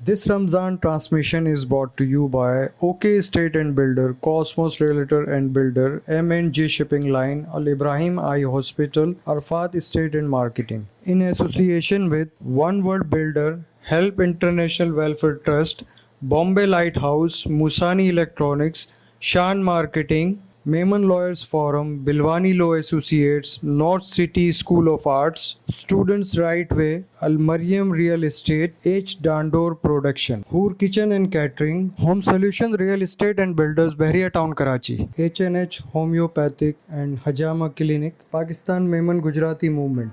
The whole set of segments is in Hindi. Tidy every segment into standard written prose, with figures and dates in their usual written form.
This Ramzan transmission is brought to you by OK Estate and Builder, Cosmos Realtor and Builder, M&G Shipping Line, Al Ibrahim Eye Hospital, Arfat Estate and Marketing. In association with One World Builder, Help International Welfare Trust, Bombay Lighthouse, Musani Electronics, Shan Marketing, Mehman Lawyers Forum, Bilwani Law Associates, North City School of Arts, Students Right Way, Al Mariam Real Estate, H. Dandor Production, Hoor Kitchen and Catering, Home Solution Real Estate and Builders, Bahria Town, Karachi, H&H Homeopathic and Hajama Clinic, Pakistan Mehman Gujarati Movement.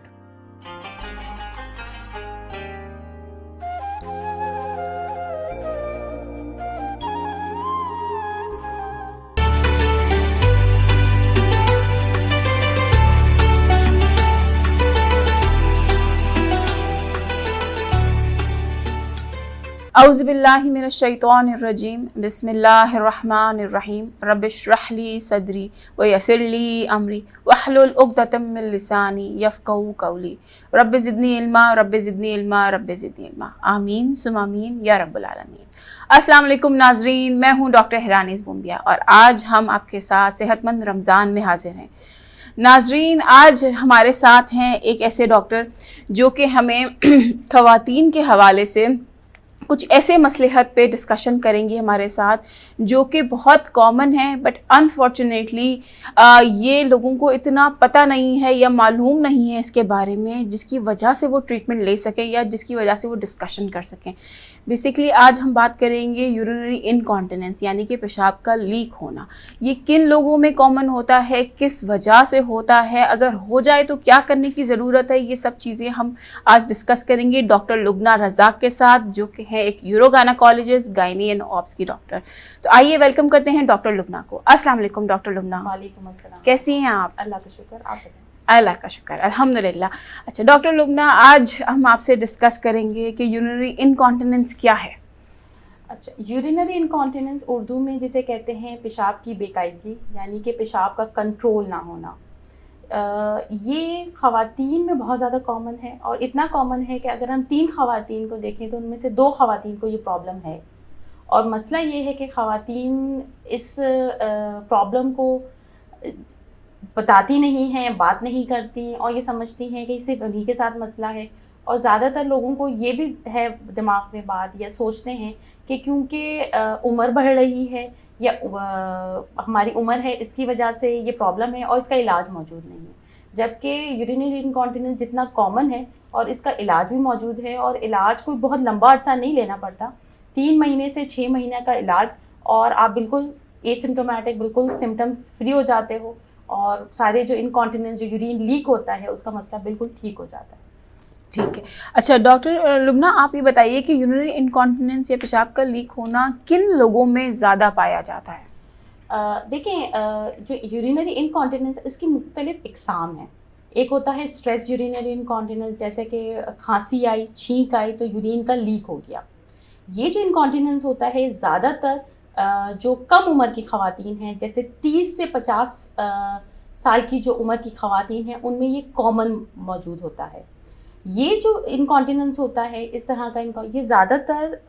औज़ुबिल्लाहिमिनश्शैतानिर्रजीम बिस्मिल्लाहिर्रहमानिर्रहीम रब्बिश्रह ली सदरी व यस्सिर ली अमरी वहलुल उक़दतम मिन लिसानी यफ़क़हू क़ौली रब्बि ज़िदनी इल्मा रब्बि ज़िदनी इल्मा रब्बि ज़िदनी इल्मा आमीन सुम आमीन या रब्बुल आलमीन। अस्सलाम वालेकुम नाज़रीन, मैं हूँ डॉक्टर हिरानीज़ बुम्बिया और आज हम आपके साथ सेहतमंद रमज़ान में हाज़िर हैं। नाज़रीन, आज हमारे साथ हैं एक ऐसे डॉक्टर जो कि हमें ख़वातीन के हवाले से कुछ ऐसे मसलहत पे डिस्कशन करेंगी हमारे साथ जो कि बहुत कॉमन है, बट अनफॉर्चुनेटली ये लोगों को इतना पता नहीं है या मालूम नहीं है इसके बारे में, जिसकी वजह से वो ट्रीटमेंट ले सकें या जिसकी वजह से वो डिस्कशन कर सकें। बेसिकली आज हम बात करेंगे यूरिनरी इनकॉन्टिनेंस यानी कि पेशाब का लीक होना। ये किन लोगों में कॉमन होता है, किस वजह से होता है, अगर हो जाए तो क्या करने की ज़रूरत है, ये सब चीज़ें हम आज डिस्कस करेंगे डॉक्टर लुबना रज़ाक के साथ, जो कि है एक यूरोगायनेकोलॉजिस्ट, गायनी एंड ऑब्स की डॉक्टर। तो आइए वेलकम करते हैं डॉक्टर लुबना को। अस्सलाम वालेकुम डॉक्टर लुबना। वालेकुम अस्सलाम। कैसी हैं आप? अल्लाह का शुक्र, आप बताएं। अल्लाह का शुक्र, अल्हम्दुलिल्लाह। अच्छा डॉक्टर लुबना, आज हम आपसे डिस्कस करेंगे कि यूरिनरी इनकॉन्टिनेंस क्या है। अच्छा, यूरिनरी इनकॉन्टिनेंस उर्दू में जिसे कहते हैं पेशाब की बेकायदगी, यानी कि पेशाब का कंट्रोल ना होना। ये ख़वातीन में बहुत ज़्यादा कॉमन है और इतना कॉमन है कि अगर हम 3 ख़वातीन को देखें तो उनमें से 2 ख़वातीन को ये प्रॉब्लम है। और मसला ये है कि ख़वातीन इस प्रॉब्लम को बताती नहीं हैं, बात नहीं करती और ये समझती हैं कि सिर्फ उन्हीं के साथ मसला है। और ज़्यादातर लोगों को ये भी है दिमाग में बात, या सोचते हैं कि क्योंकि उम्र बढ़ रही है या हमारी उम्र है, इसकी वजह से ये प्रॉब्लम है और इसका इलाज मौजूद नहीं है। जबकि यूरिनरी इनकॉन्टिनेंस जितना कॉमन है और इसका इलाज भी मौजूद है, और इलाज कोई बहुत लंबा अरसा नहीं लेना पड़ता, 3 महीने से 6 महीने का इलाज, और आप बिल्कुल एसिम्प्टोमेटिक, बिल्कुल सिम्टम्स फ्री हो जाते हो और सारे जो इनकॉन्टिनेंस, जो यूरिन लीक होता है, उसका मसला बिल्कुल ठीक हो जाता है। ठीक है। अच्छा डॉक्टर लुबना, आप ये बताइए कि यूरिनरी इनकॉन्टिनेंस या पेशाब का लीक होना किन लोगों में ज़्यादा पाया जाता है? देखें, जो यूरिनरी इनकॉन्टिनेंस, इसकी मुख्तलिफ इकसाम हैं। एक होता है स्ट्रेस यूरिनरी इनकॉन्टिनेंस, जैसे कि खांसी आई, छींक आई तो यूरिन का लीक हो गया। ये जो इनकॉन्टिनेंस होता है ज़्यादातर जो कम उम्र की ख़वातीन हैं, जैसे 30 से 50 साल की जो उम्र की ख़वातीन हैं, उनमें ये कॉमन मौजूद होता है। ये जो इनकॉन्टिनेंस होता है, इस तरह का ये ज़्यादातर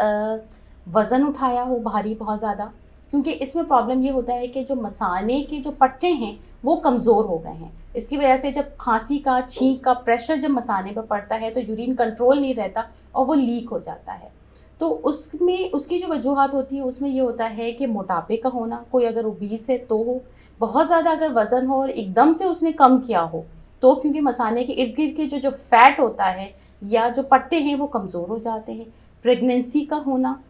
वज़न उठाया हो भारी बहुत ज़्यादा, क्योंकि इसमें प्रॉब्लम ये होता है कि जो मसाने के जो पट्टे हैं वो कमज़ोर हो गए हैं। इसकी वजह से जब खांसी का, छींक का प्रेशर जब मसाने पर पड़ता है तो यूरिन कंट्रोल नहीं रहता और वो लीक हो जाता है। तो उसमें उसकी जो वजूहात होती है, उसमें ये होता है कि मोटापे का होना, कोई अगर ओबीस है तो हो, बहुत ज़्यादा अगर वज़न हो और एकदम से उसने कम किया हो तो, क्योंकि मसाने के इर्द गिर्द के जो फैट होता है या जो पट्टे हैं वो कमज़ोर हो जाते हैं। प्रेगनेंसी का होना,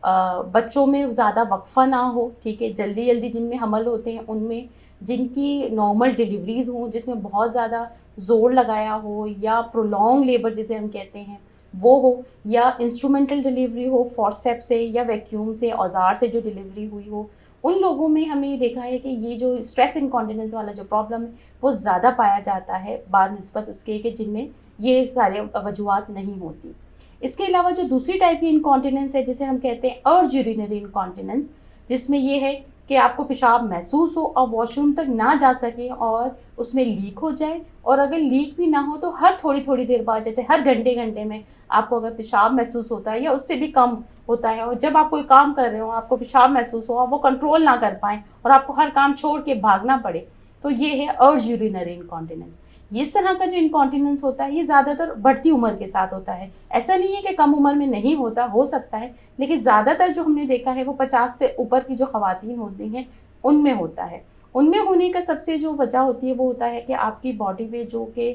बच्चों में ज़्यादा वक्फ़ा ना हो, ठीक है, जल्दी जल्दी जिनमें हमल होते हैं उनमें, जिनकी नॉर्मल डिलीवरीज़ हों जिसमें बहुत ज़्यादा ज़ोर लगाया हो, या प्रोलॉन्ग लेबर जिसे हम कहते हैं वो हो, या इंस्ट्रूमेंटल डिलीवरी हो, फॉर्सेप्स से या वैक्यूम से, औजार से जो डिलीवरी हुई हो, उन लोगों में हमने ये देखा है कि ये जो स्ट्रेस इनकॉन्टिनेंस वाला जो प्रॉब्लम है वो ज़्यादा पाया जाता है बानिस्बत उसके कि जिनमें ये सारे वजूहात नहीं होती। इसके अलावा जो दूसरी टाइप की इनकॉन्टिनेंस है, जिसे हम कहते हैं अर्ज यूरिनरी इनकॉन्टिनेंस, जिसमें ये है कि आपको पेशाब महसूस हो और वॉशरूम तक ना जा सके और उसमें लीक हो जाए, और अगर लीक भी ना हो तो हर थोड़ी थोड़ी देर बाद, जैसे हर घंटे घंटे में आपको अगर पेशाब महसूस होता है या उससे भी कम होता है, और जब आप कोई काम कर रहे हो आपको पेशाब महसूस हो, आप वो कंट्रोल ना कर पाएँ और आपको हर काम छोड़ के भागना पड़े, तो ये है अर्ज यूरिनरी इनकॉन्टिनेंस। इस तरह का जो इनकॉन्टिनेंस होता है ये ज़्यादातर बढ़ती उम्र के साथ होता है। ऐसा नहीं है कि कम उम्र में नहीं होता, हो सकता है, लेकिन ज़्यादातर जो हमने देखा है वो 50 से ऊपर की जो ख़वातीन होती हैं उनमें होता है। उनमें होने का सबसे जो वजह होती है वो होता है कि आपकी बॉडी में जो कि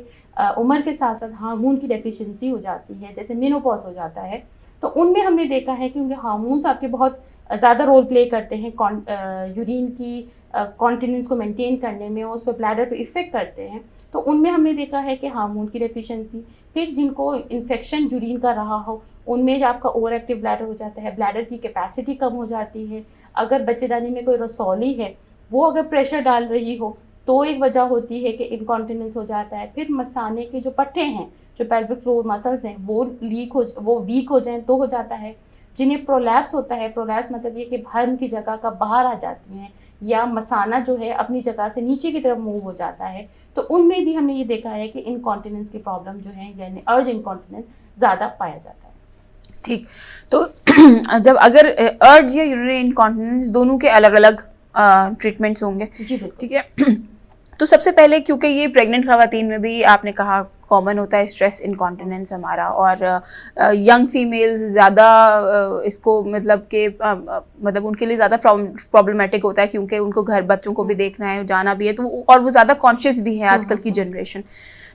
उम्र के साथ साथ हार्मोन की डेफिशिएंसी हो जाती है, जैसे मेनोपॉज हो जाता है, तो उनमें हमने देखा है कि उनके हार्मोन्स आपके बहुत ज़्यादा रोल प्ले करते हैं यूरिन की कॉन्टिनेंस को मेंटेन करने में, और उस पर ब्लैडर पे इफ़ेक्ट करते हैं। तो उनमें हमने देखा है कि हार्मोन की डेफिशिएंसी, फिर जिनको इन्फेक्शन यूरिन का रहा हो उनमें जो आपका ओवर एक्टिव ब्लैडर हो जाता है, ब्लैडर की कैपेसिटी कम हो जाती है। अगर बच्चेदानी में कोई रसौली है वो अगर प्रेशर डाल रही हो तो एक वजह होती है कि इनकॉन्टिनेंस हो जाता है। फिर मसाने के जो पट्टे हैं, जो पेल्विक फ्लोर मसल्स हैं, वो वीक हो जाएं तो हो जाता है। जिन्हें प्रोलैप्स होता है, प्रोलैप्स मतलब ये कि भर्म की जगह का बाहर आ जाती हैं या मसाना जो है अपनी जगह से नीचे की तरफ मूव हो जाता है, तो उनमें भी हमने ये देखा है कि इनकॉन्टिनेंस की प्रॉब्लम जो है यानी अर्ज इनकॉन्टिनेंस ज़्यादा पाया जाता है। ठीक, तो जब अगर अर्ज या यूरिनरी इनकॉन्टिनेंस दोनों के अलग अलग ट्रीटमेंट्स होंगे, जी बिल्कुल। ठीक है। तो सबसे पहले, क्योंकि ये प्रेग्नेंट खवातीन में भी आपने कहा कॉमन होता है स्ट्रेस इनकॉन्टिनेंस हमारा, और यंग फीमेल्स ज़्यादा इसको मतलब कि मतलब उनके लिए ज़्यादा प्रॉब्लमेटिक होता है, क्योंकि उनको घर बच्चों को भी देखना है, जाना भी है, तो और वो ज़्यादा कॉन्शियस भी है आजकल की जनरेशन।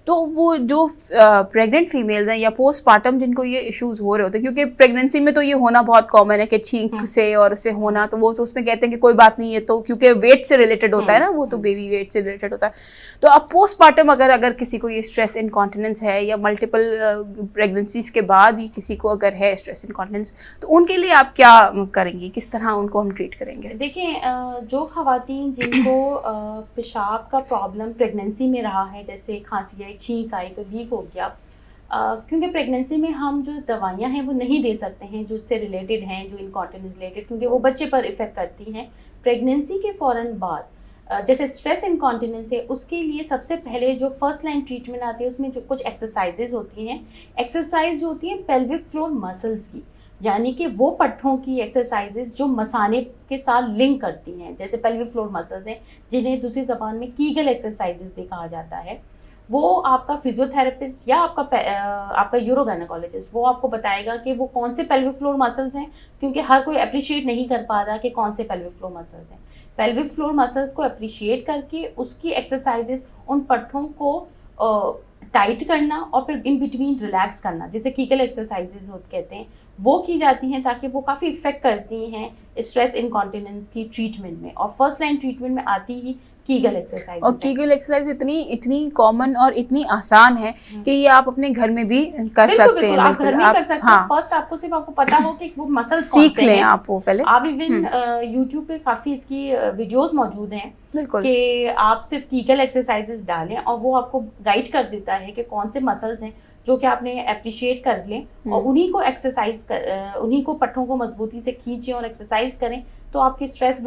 तो वो जो प्रेग्नेंट फीमेल्स हैं या पोस्टपार्टम जिनको ये इश्यूज हो रहे होते हैं, क्योंकि प्रेगनेंसी में तो ये होना बहुत कॉमन है कि छींक से और से होना, तो वो तो उसमें कहते हैं कि कोई बात नहीं है, तो क्योंकि वेट से रिलेटेड होता है ना, वो तो बेबी वेट से रिलेटेड होता है। तो अब पोस्टपार्टम अगर किसी को ये स्ट्रेस इनकॉन्टिनेंस है या मल्टीपल प्रेगनेंसीज के बाद ही किसी को अगर है स्ट्रेस इनकॉन्टिनेंस, तो उनके लिए आप क्या करेंगी, किस तरह उनको हम ट्रीट करेंगे? देखिए, जो खवातीन जिनको पेशाब का प्रॉब्लम प्रेगनेंसी में रहा है, जैसे खांसी आई, छींक आई तो लीक हो गया, क्योंकि प्रेगनेंसी में हम जो दवाइयाँ हैं वो नहीं दे सकते हैं जो उससे रिलेटेड हैं, जो इनकॉन्टिनेंस रिलेटेड, क्योंकि वो बच्चे पर इफ़ेक्ट करती हैं। प्रेगनेंसी के फ़ौरन बाद जैसे स्ट्रेस इनकॉन्टिनेंस है, उसके लिए सबसे पहले जो फर्स्ट लाइन ट्रीटमेंट आती है उसमें जो कुछ एक्सरसाइजेज होती हैं, एक्सरसाइज जो होती हैं पेल्विक फ्लोर मसल्स की, यानी कि वो पट्ठों की एक्सरसाइजेज जो मसाने के साथ लिंक करती हैं, जैसे पेल्विक फ्लोर मसल्स हैं जिन्हें दूसरी ज़बान में कीगल एक्सरसाइजेज भी कहा जाता है। वो आपका फिजियोथेरेपिस्ट या आपका यूरोगायनेकोलॉजिस्ट वो आपको बताएगा कि वो कौन से पेल्विक फ्लोर मसल्स हैं, क्योंकि हर कोई अप्रिशिएट नहीं कर पा रहा कि कौन से पेल्विक फ्लोर मसल्स हैं। पेल्विक फ्लोर मसल्स को अप्रिशिएट करके उसकी एक्सरसाइजेस, उन पट्ठों को टाइट करना और फिर इन बिटवीन रिलैक्स करना, जैसे कीगल एक्सरसाइजेज कहते हैं, वो की जाती हैं ताकि वो काफ़ी इफेक्ट करती हैं स्ट्रेस इनकॉन्टिनेंस की ट्रीटमेंट में। और फर्स्ट लाइन ट्रीटमेंट में आती ही कीगल एक्सरसाइज। और कीगल एक्सरसाइज इतनी कॉमन और इतनी आसान है कि ये आप अपने घर में भी कर सकते हैं। आप घर में कर सकते हैं। फर्स्ट आपको पता हो कि वो मसल सीख लें आप वो पहले। आप इवन यूट्यूब पे काफ़ी इसकी वीडियोस मौजूद हैं, बिल्कुल, कि आप सिर्फ कीगल एक्सरसाइजेस डालें और वो आपको गाइड कर देता है कि कौन से मसल्स हैं जो कि आपने अप्रिशिएट कर लें और उन्हीं को उन्हीं को पट्ठों को मजबूती से खींचें और एक्सरसाइज करें, तो आपकी स्ट्रेस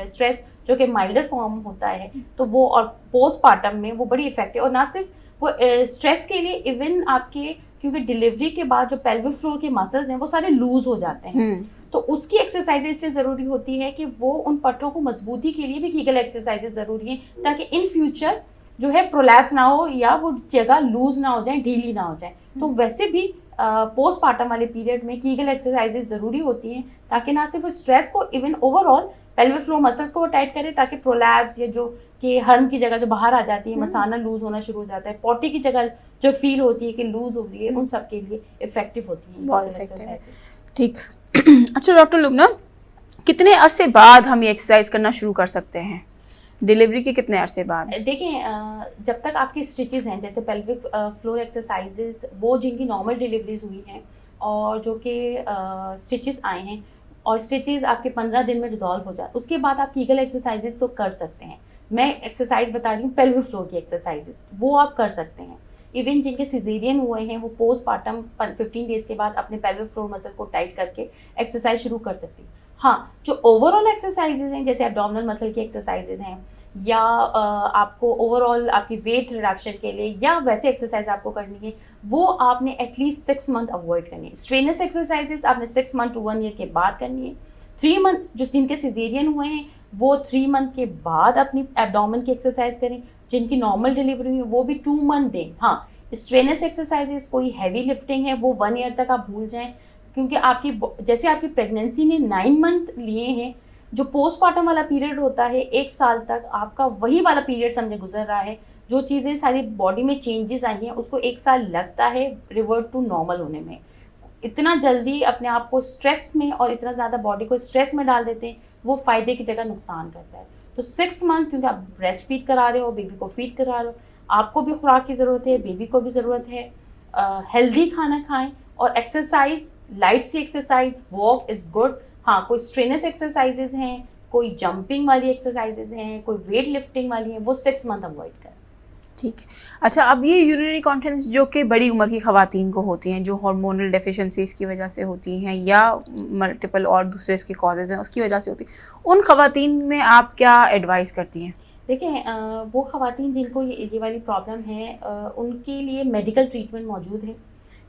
स्ट्रेस जो कि माइल्डर फॉर्म होता है, तो वो और पोस्टपार्टम में वो बड़ी इफेक्टिव। और ना सिर्फ वो स्ट्रेस के लिए, इवन आपके क्योंकि डिलीवरी के बाद जो पेल्विक फ्लोर के मसल्स हैं वो सारे लूज हो जाते हैं, तो उसकी एक्सरसाइजेज से ज़रूरी होती है कि वो उन पट्टों को मजबूती के लिए भी कीगल एक्सरसाइजेज ज़रूरी है, ताकि इन फ्यूचर जो है प्रोलैप्स ना हो या वो जगह लूज ना हो जाए, ढीली ना हो जाए। तो वैसे भी पोस्टपार्टम वाले पीरियड में कीगल एक्सरसाइजेज ज़रूरी होती हैं, ताकि ना सिर्फ स्ट्रेस को, even overall pelvic floor muscles को वो टाइट करे, ताकि प्रोलैप्स या जो कि हर्म की जगह जो बाहर आ जाती है, मसाना लूज होना शुरू हो जाता है, पॉटी की जगह जो फील होती है कि लूज हो रही है, उन सब के लिए इफेक्टिव होती है, बहुत इफेक्टिव है। ठीक। अच्छा डॉक्टर लुबना, कितने अरसे बाद हम ये एक्सरसाइज करना शुरू कर सकते हैं? डिलीवरी के कितने अरसे बाद? देखिए, जब तक आपकी स्टिचेस हैं, जैसे पेल्विक फ्लोर एक्सरसाइजेस, वो जिनकी नॉर्मल डिलीवरीज हुई हैं और जो कि स्टिचेस आए हैं और स्टिचेस आपके 15 दिन में रिजॉल्व हो जाए, उसके बाद आप कीगल एक्सरसाइजेस तो कर सकते हैं। मैं एक्सरसाइज बता रही हूँ पेल्विक फ्लोर की एक्सरसाइजेस, वो आप कर सकते हैं। इवन जिनके सिजेरियन हुए हैं वो पोस्टपार्टम 15 डेज़ के बाद अपने पेल्विक फ्लोर मसल को टाइट करके एक्सरसाइज शुरू कर सकती हैं। हाँ, जो ओवरऑल एक्सरसाइजेज हैं जैसे एब्डोमिनल मसल की एक्सरसाइजेज हैं या आपको ओवरऑल आपकी वेट रिडक्शन के लिए या वैसे एक्सरसाइज आपको करनी है, वो आपने एटलीस्ट 6 मंथ अवॉइड करनी है। स्ट्रेनस एक्सरसाइजेज आपने 6 मंथ टू 1 ईयर के बाद करनी है। 3 मंथ जो जिनके सिजेरियन हुए हैं वो 3 मंथ के बाद अपनी एब्डोमेन की एक्सरसाइज करें। जिनकी नॉर्मल डिलीवरी हुई वो भी 2 मंथ दें। हाँ, स्ट्रेनस एक्सरसाइजेज कोई हैवी लिफ्टिंग है वो 1 ईयर तक आप भूल जाएं, क्योंकि आपकी जैसे आपकी प्रेगनेंसी ने 9 मंथ लिए हैं, जो पोस्टमार्टम वाला पीरियड होता है 1 साल तक आपका वही वाला पीरियड समझे गुजर रहा है। जो चीज़ें सारी बॉडी में चेंजेस आई हैं उसको 1 साल लगता है रिवर्ट टू नॉर्मल होने में। इतना जल्दी अपने आप को स्ट्रेस में और इतना ज़्यादा बॉडी को स्ट्रेस में डाल देते हैं, वो फ़ायदे की जगह नुकसान करता है। तो 6 मंथ, क्योंकि आप ब्रेस्ट फीड करा रहे हो, बेबी को फीड करा रहे हो, आपको भी खुराक की ज़रूरत है, बेबी को भी ज़रूरत है। हेल्दी खाना खाएं और एक्सरसाइज, लाइट सी एक्सरसाइज, वॉक इज़ गुड। हाँ, कोई स्ट्रेनस एक्सरसाइजेज हैं, कोई जंपिंग वाली एक्सरसाइजेज हैं, कोई वेट लिफ्टिंग वाली हैं, वो 6 मंथ अवॉइड करें। ठीक है। अच्छा, अब ये यूरिनरी इंकॉन्टिनेंस जो कि बड़ी उम्र की ख़वातीन को होती हैं, जो हार्मोनल डेफिशिएंसीज़ की वजह से होती हैं या मल्टीपल और दूसरे इसके कॉजेज़ हैं उसकी वजह से होती हैं, उन ख़वातीन में आप क्या एडवाइस करती हैं? देखिए, वो ख़वातीन जिनको ये वाली प्रॉब्लम है, उनके लिए मेडिकल ट्रीटमेंट मौजूद है।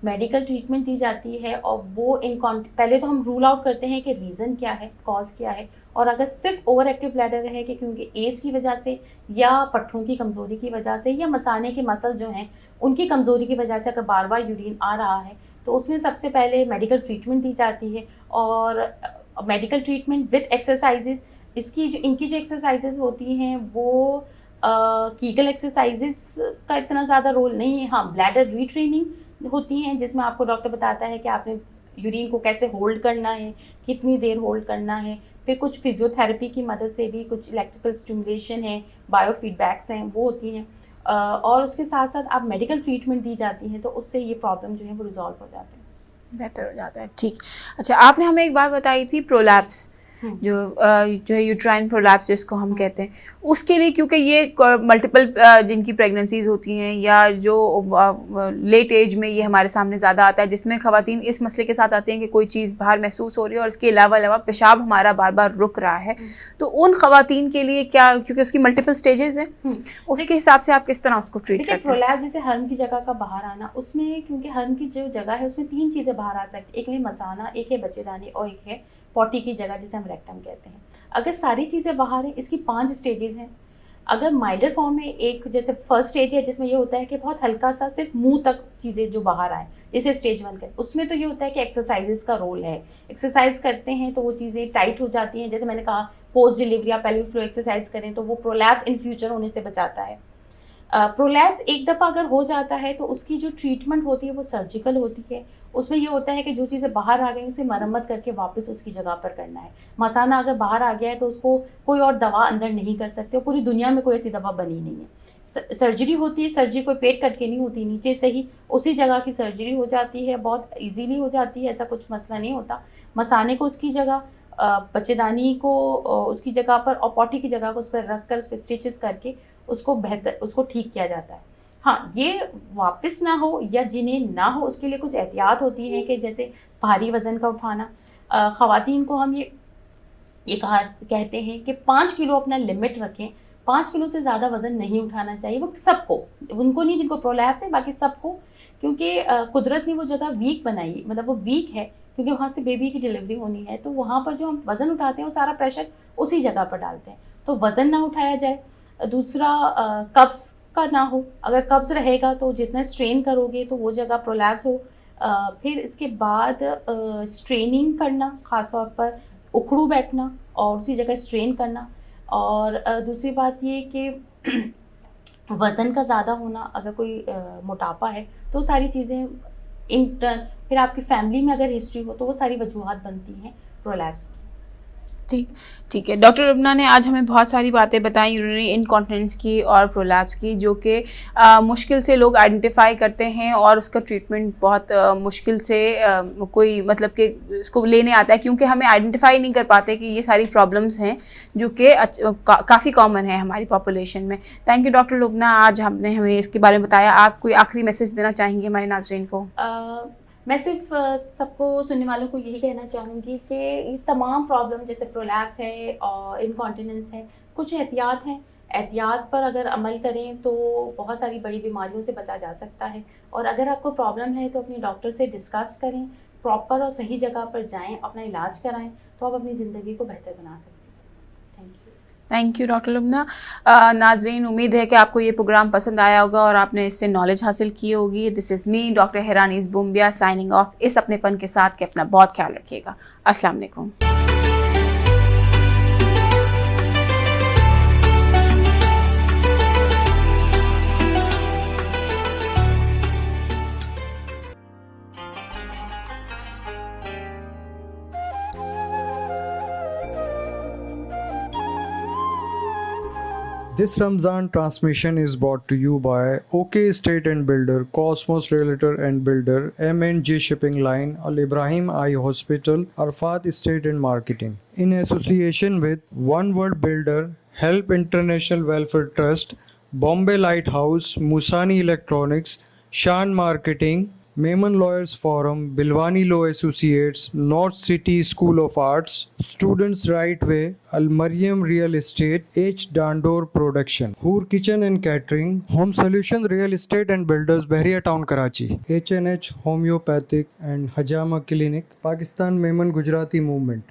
मेडिकल ट्रीटमेंट दी जाती है और वो पहले तो हम रूल आउट करते हैं कि रीज़न क्या है, कॉज क्या है, और अगर सिर्फ ओवर एक्टिव ब्लैडर है कि क्योंकि एज की वजह से या पट्ठों की कमज़ोरी की वजह से या मसाने के मसल जो हैं उनकी कमज़ोरी की वजह से अगर बार बार यूरिन आ रहा है, तो उसमें सबसे पहले मेडिकल ट्रीटमेंट दी जाती है। और मेडिकल ट्रीटमेंट विद एक्सरसाइजेज, इनकी जो एक्सरसाइजेज होती हैं वो कीगल एक्सरसाइजेज का इतना ज़्यादा रोल नहीं है। हाँ, ब्लैडर रीट्रेनिंग होती हैं जिसमें आपको डॉक्टर बताता है कि आपने यूरिन को कैसे होल्ड करना है, कितनी देर होल्ड करना है। फिर कुछ फिजियोथेरेपी की मदद से भी, कुछ इलेक्ट्रिकल स्टिमुलेशन है, बायोफीडबैक्स हैं, वो होती हैं। और उसके साथ साथ आप मेडिकल ट्रीटमेंट दी जाती हैं, तो उससे ये प्रॉब्लम जो है वो रिजॉल्व हो जाते हैं, बेहतर हो जाता है। ठीक। अच्छा, आपने हमें एक बात बताई थी प्रोलैप्स, जो है यूट्राइन प्रोलैप्स जिसको हम कहते हैं, उसके लिए क्योंकि ये मल्टीपल जिनकी प्रेगनेंसीज होती हैं या जो लेट एज में ये हमारे सामने ज़्यादा आता है, जिसमें ख़वातीन इस मसले के साथ आते हैं कि कोई चीज़ बाहर महसूस हो रही है और इसके अलावा पेशाब हमारा बार बार रुक रहा है, तो उन ख़वातीन के लिए क्या, क्योंकि उसकी मल्टीपल स्टेजेस हैं, उसके हिसाब से आप किस तरह उसको ट्रीट करते हैं? प्रोलैप्स जैसे हर्म की जगह का बाहर आना, उसमें क्योंकि हर्म की जो जगह है उसमें 3 चीज़ें बाहर आ सकती हैं। एक है मसाना, एक है बच्चेदानी और एक है पॉटी की जगह जिसे हम रेक्टम कहते हैं। अगर सारी चीज़ें बाहर हैं, इसकी 5 स्टेजेस हैं। अगर माइल्डर फॉर्म में एक जैसे फर्स्ट स्टेज है जिसमें ये होता है कि बहुत हल्का सा सिर्फ मुंह तक चीज़ें जो बाहर आए, जैसे स्टेज 1 का, उसमें तो ये होता है कि एक्सरसाइजेस का रोल है। एक्सरसाइज करते हैं तो वो चीज़ें टाइट हो जाती हैं। जैसे मैंने कहा, पोस्ट डिलीवरी आप पेल्विक फ्लोर एक्सरसाइज करें तो वो प्रोलैप्स इन फ्यूचर होने से बचाता है। प्रोलैप्स एक दफ़ा अगर हो जाता है तो उसकी जो ट्रीटमेंट होती है वो सर्जिकल होती है। उसमें ये होता है कि जो चीज़ें बाहर आ गई उसे मरम्मत करके वापस उसकी जगह पर करना है। मसाना अगर बाहर आ गया है तो उसको कोई और दवा अंदर नहीं कर सकते, और पूरी दुनिया में कोई ऐसी दवा बनी नहीं है। सर्जरी होती है, सर्जरी कोई पेट कट के नहीं होती, नीचे से ही उसी जगह की सर्जरी हो जाती है, बहुत ईजीली हो जाती है, ऐसा कुछ मसला नहीं होता। मसाने को उसकी जगह, बच्चेदानी को उसकी जगह पर और पॉटी की जगह को उस पर रख कर उस पर स्टिचेस करके उसको ठीक किया जाता है। हाँ, ये वापस ना हो या जिन्हें ना हो उसके लिए कुछ एहतियात होती है कि जैसे भारी वज़न का उठाना। ख़वातीन को हम ये कहते हैं कि 5 किलो अपना लिमिट रखें। 5 किलो से ज़्यादा वज़न नहीं उठाना चाहिए, वो सबको, उनको नहीं जिनको प्रोलैप्स है, बाकी सबको, क्योंकि कुदरत ने वो जगह वीक बनाई, मतलब वो वीक है क्योंकि वहाँ से बेबी की डिलीवरी होनी है, तो वहाँ पर जो हम वज़न उठाते हैं वो सारा प्रेशर उसी जगह पर डालते हैं, तो वज़न ना उठाया जाए। दूसरा, कब्ज़ का ना हो। अगर कब्ज़ रहेगा तो जितना स्ट्रेन करोगे तो वो जगह प्रोलैप्स हो। फिर इसके बाद स्ट्रेनिंग करना, ख़ास तौर पर उखड़ू बैठना और उसी जगह स्ट्रेन करना। और दूसरी बात ये कि वज़न का ज़्यादा होना, अगर कोई मोटापा है तो सारी चीज़ें फिर आपकी फैमिली में अगर हिस्ट्री हो तो वो सारी वजूहात बनती हैं प्रोलैप्स की। ठीक है। डॉक्टर लुबना ने आज हमें बहुत सारी बातें बताई यूरिनरी इनकॉन्टिनेंस की और प्रोलैप्स की, जो कि मुश्किल से लोग आइडेंटिफाई करते हैं और उसका ट्रीटमेंट बहुत मुश्किल से कोई मतलब कि उसको लेने आता है, क्योंकि हमें आइडेंटिफाई नहीं कर पाते कि ये सारी प्रॉब्लम्स हैं जो कि काफ़ी कॉमन है हमारी पॉपुलेशन में। थैंक यू डॉक्टर लुबना, आज हमने हमें इसके बारे में बताया। आप कोई आखिरी मैसेज देना चाहेंगे हमारे नाज़रीन को? मैं सिर्फ सबको सुनने वालों को यही कहना चाहूँगी कि इस तमाम प्रॉब्लम जैसे प्रोलैप्स है और इनकॉन्टिनेंस है, कुछ एहतियात हैं, एहतियात पर अगर अमल करें तो बहुत सारी बड़ी बीमारियों से बचा जा सकता है। और अगर आपको प्रॉब्लम है तो अपने डॉक्टर से डिस्कस करें, प्रॉपर और सही जगह पर जाएं, अपना इलाज कराएं, तो आप अपनी ज़िंदगी को बेहतर बना सकते हैं। Thank you. Thank you doctor Lubna. नाजरीन, उम्मीद है कि आपको ये प्रोग्राम पसंद आया होगा और आपने इससे नॉलेज हासिल की होगी। This is me doctor Hirani's बुम्बिया साइनिंग ऑफ इस अपनेपन के साथ कि अपना बहुत ख्याल रखिएगा। अस्सलाम वालेकुम। This Ramzan transmission is brought to you by OK Estate and Builder, Cosmos Realtor and Builder, M&G Shipping Line, Al Ibrahim Eye Hospital, Arfat Estate and Marketing. In association with One World Builder, Help International Welfare Trust, Bombay Lighthouse, Musani Electronics, Shan Marketing, Mehman Lawyers Forum, Bilwani Law Associates, North City School of Arts, Students Right Way, Al Mariam Real Estate, H. Dandor Production, Hoor Kitchen and Catering, Home Solution Real Estate and Builders, Bahria Town, Karachi, H&H Homeopathic and Hajama Clinic, Pakistan Mehman Gujarati Movement.